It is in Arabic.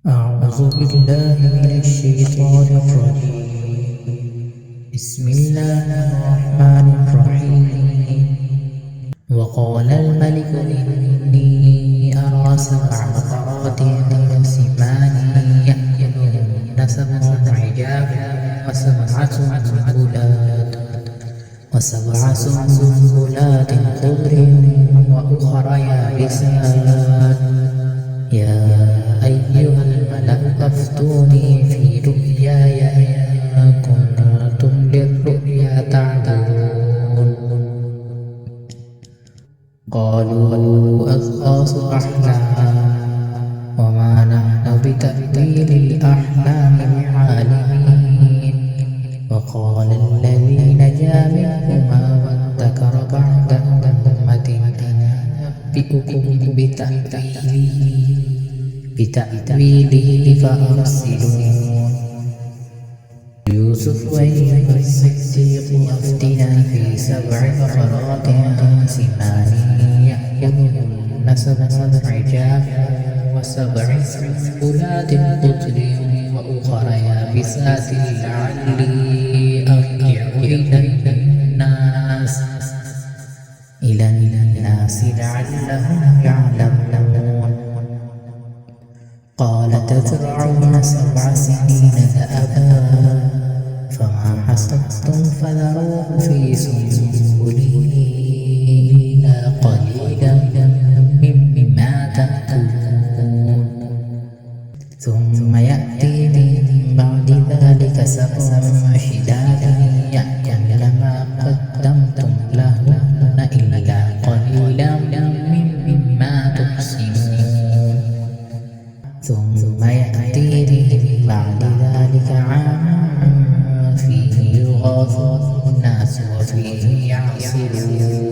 أعوذ بالله من الشيطان الرجيم. بسم الله الرحمن الرحيم. وقال الملك إني أرى سبع بقرات سمان يأكلهن سبع عجاف وسبع سنبلات خضر وأخر يابسات. يا أيها الملأ أفتوني في رؤياي إن كنتم للرؤيا تعبرون. قالوا أضغاث أحلام وما نحن بتأويل الأحلام بعالمين. وقال الذي نجا منهما وادكر بعد أمة أنا أنبئكم بتأويله فأرسلون. يوسف أيها الصديق أفتنا في سبع بقرات سمان يأكلهن سبع عجاف وسبع سنبلات خضر وأخر يابسات لعلي أرجع إلى الناس لعلهم يعلمون. قال تزرعون 7 سنين دأبا فما حصدتم فذروه في سنبله إلا قليلا مما تأكلون. ثم يأتي من بعد ذلك 7 شداد يأكلن ما قدمتم لهن إلا قليلا مما تحسنون. ثم يأتي من بعد ذلك عام فيه يغاث الناس وفيه يعصرون.